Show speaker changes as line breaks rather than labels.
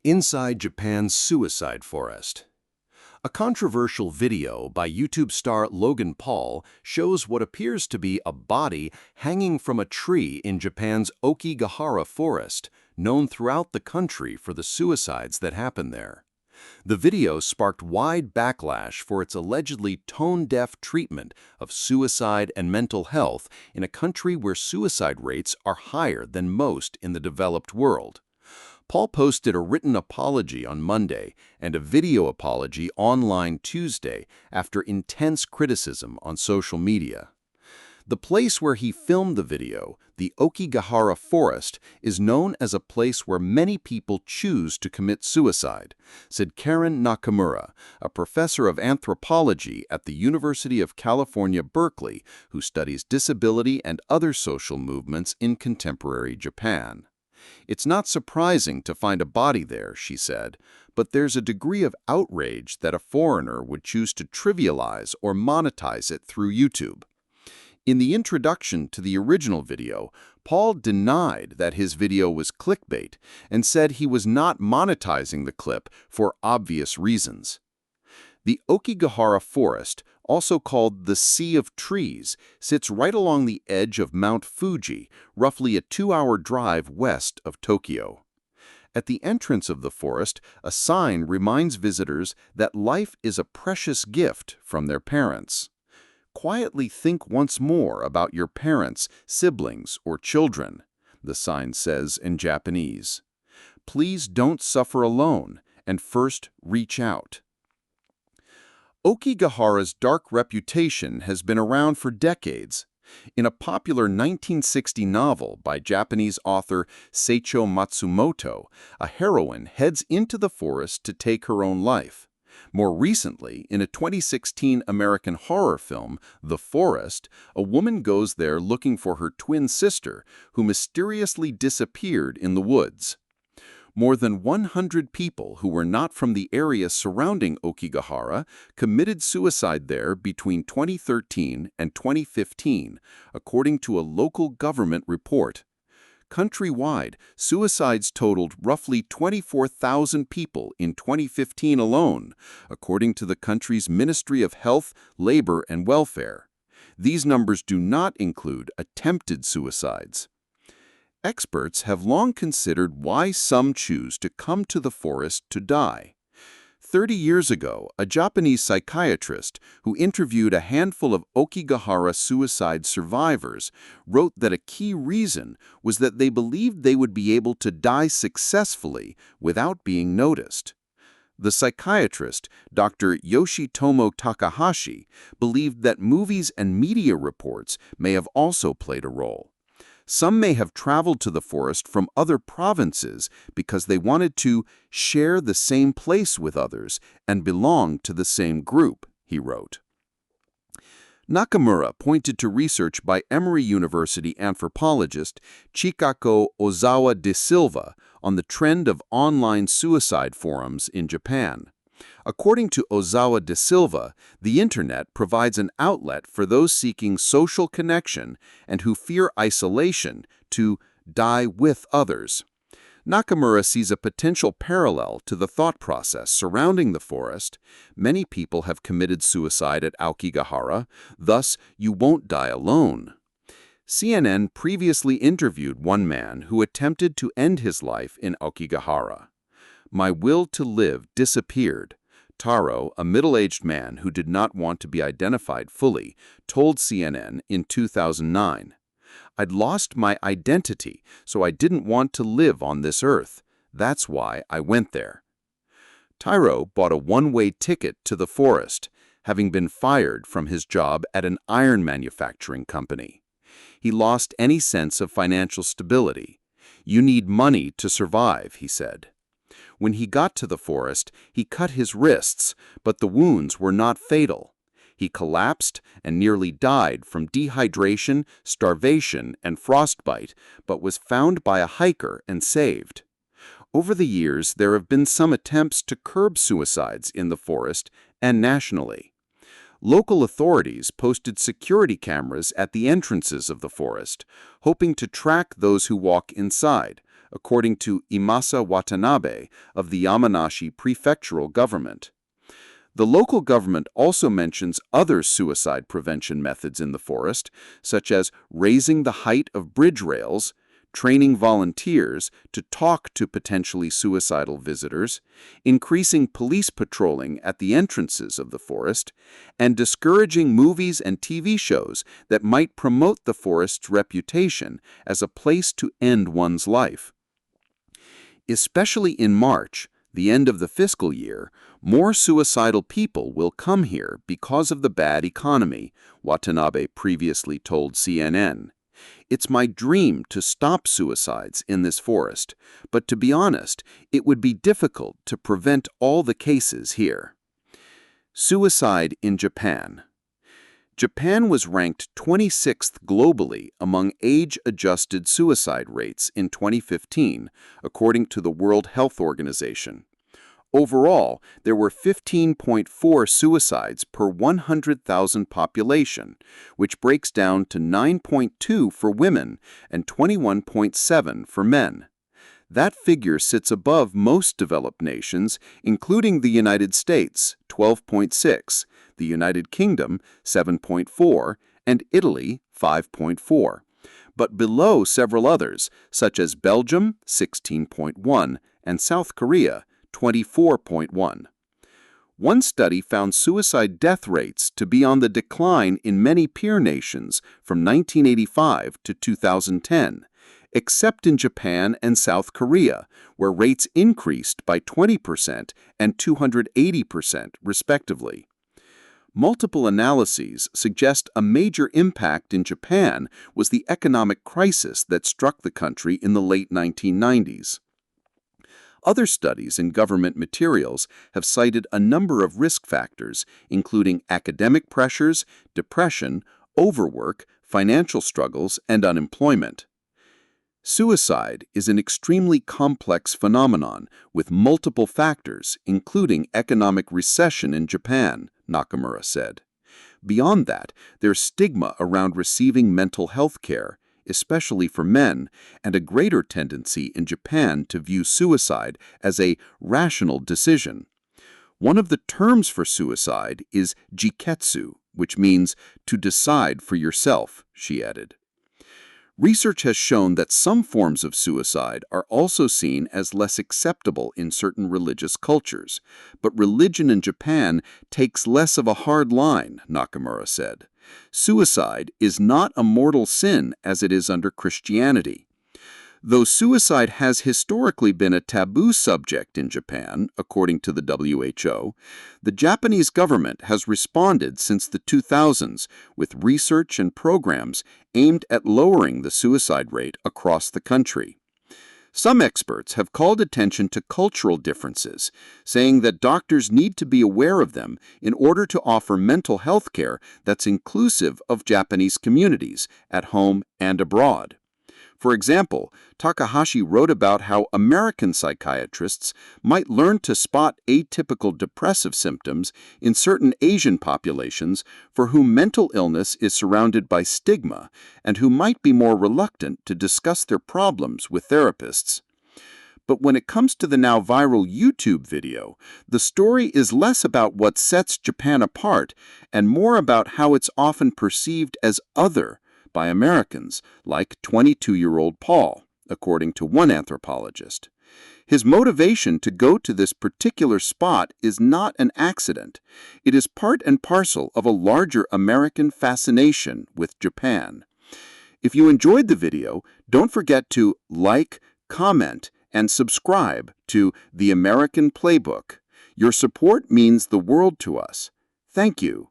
Inside Japan's suicide forest. A controversial video by YouTube star Logan Paul shows what appears to be a body hanging from a tree in Japan's Aokigahara Forest, known throughout the country for the suicides that happen there. The video sparked wide backlash for its allegedly tone-deaf treatment of suicide and mental health in a country where suicide rates are higher than most in the developed world. Paul posted a written apology on Monday and a video apology online Tuesday after intense criticism on social media. The place where he filmed the video, the Aokigahara Forest, is known as a place where many people choose to commit suicide, said Karen Nakamura, a professor of anthropology at the University of California, Berkeley, who studies disability and other social movements in contemporary Japan. It's not surprising to find a body there, she said, but there's a degree of outrage that a foreigner would choose to trivialize or monetize it through YouTube. In the introduction to the original video, Paul denied that his video was clickbait and said he was not monetizing the clip for obvious reasons. The Aokigahara Forest, also called the Sea of Trees, sits right along the edge of Mount Fuji, roughly a 2-hour drive west of Tokyo. At the entrance of the forest, a sign reminds visitors that life is a precious gift from their parents. Quietly think once more about your parents, siblings, or children, the sign says in Japanese. Please don't suffer alone, and first reach out. Aokigahara's dark reputation has been around for decades. In a popular 1960 novel by Japanese author Seicho Matsumoto, a heroine heads into the forest to take her own life. More recently, in a 2016 American horror film, The Forest, a woman goes there looking for her twin sister, who mysteriously disappeared in the woods. More than 100 people who were not from the area surrounding Aokigahara committed suicide there between 2013 and 2015, according to a local government report. Countrywide, suicides totaled roughly 24,000 people in 2015 alone, according to the country's Ministry of Health, Labor, and Welfare. These numbers do not include attempted suicides. Experts have long considered why some choose to come to the forest to die. 30 years ago, a Japanese psychiatrist who interviewed a handful of Aokigahara suicide survivors wrote that a key reason was that they believed they would be able to die successfully without being noticed. The psychiatrist, Dr. Yoshitomo Takahashi, believed that movies and media reports may have also played a role. Some may have traveled to the forest from other provinces because they wanted to share the same place with others and belong to the same group, he wrote. Nakamura pointed to research by Emory University anthropologist Chikako Ozawa de Silva on the trend of online suicide forums in Japan. According to Ozawa de Silva, the Internet provides an outlet for those seeking social connection and who fear isolation to die with others. Nakamura sees a potential parallel to the thought process surrounding the forest. Many people have committed suicide at Aokigahara, thus you won't die alone. CNN previously interviewed one man who attempted to end his life in Aokigahara. My will to live disappeared. Taro, a middle-aged man who did not want to be identified fully, told CNN in 2009. I'd lost my identity, so I didn't want to live on this earth. That's why I went there. Taro bought a one-way ticket to the forest, having been fired from his job at an iron manufacturing company. He lost any sense of financial stability. You need money to survive, he said. When he got to the forest, he cut his wrists, but the wounds were not fatal. He collapsed and nearly died from dehydration, starvation, and frostbite, but was found by a hiker and saved. Over the years, there have been some attempts to curb suicides in the forest and nationally. Local authorities posted security cameras at the entrances of the forest, hoping to track those who walk inside,
according to Imasa Watanabe of the Yamanashi prefectural government. The local government also mentions other suicide prevention methods in the forest, such as raising the height of bridge rails, training volunteers to talk to potentially suicidal visitors, increasing police patrolling at the entrances of the forest, and discouraging movies and TV shows that might promote the forest's reputation as a place to end one's life. Especially in March, the end of the fiscal year, more suicidal people will come here because of the bad economy, Watanabe previously told CNN. It's my dream to stop suicides in this forest, but to be honest, it would be difficult to prevent all the cases here. Suicide in Japan. Japan was ranked 26th globally among age-adjusted suicide rates in 2015, according to the World Health Organization. Overall, there were 15.4 suicides per 100,000 population, which breaks down to 9.2 for women and 21.7 for men. That figure sits above most developed nations, including the United States, 12.6, the United Kingdom, 7.4, and Italy, 5.4, but below several others, such as Belgium, 16.1, and South Korea, 24.1. One study found suicide death rates to be on the decline in many peer nations from 1985 to 2010, except in Japan and South Korea, where rates increased by 20% and 280%, respectively. Multiple analyses suggest a major impact in Japan was the economic crisis that struck the country in the late 1990s. Other studies in government materials have cited a number of risk factors, including academic pressures, depression, overwork, financial struggles, and unemployment. Suicide is an extremely complex phenomenon with multiple factors, including economic recession in Japan, Nakamura said. Beyond that, there's stigma around receiving mental health care, especially for men, and a greater tendency in Japan to view suicide as a rational decision. One of the terms for suicide is jiketsu, which means to decide for yourself, she added. Research has shown that some forms of suicide are also seen as less acceptable in certain religious cultures, but religion in Japan takes less of a hard line, Nakamura said. Suicide is not a mortal sin as it is under Christianity. Though suicide has historically been a taboo subject in Japan, according to the WHO, the Japanese government has responded since the 2000s with research and programs aimed at lowering the suicide rate across the country. Some experts have called attention to cultural differences, saying that doctors need to be aware of them in order to offer mental health care that's inclusive of Japanese communities, at home and abroad. For example, Takahashi wrote about how American psychiatrists might learn to spot atypical depressive symptoms in certain Asian populations for whom mental illness is surrounded by stigma and who might be more reluctant to discuss their problems with therapists. But when it comes to the now viral YouTube video, the story is less about what sets Japan apart and more about how it's often perceived as other by Americans, like 22-year-old Paul, according to one anthropologist. His motivation to go to this particular spot is not an accident. It is part and parcel of a larger American fascination with Japan. If you enjoyed the video, don't forget to like, comment, and subscribe to The American Playbook. Your support means the world to us. Thank you.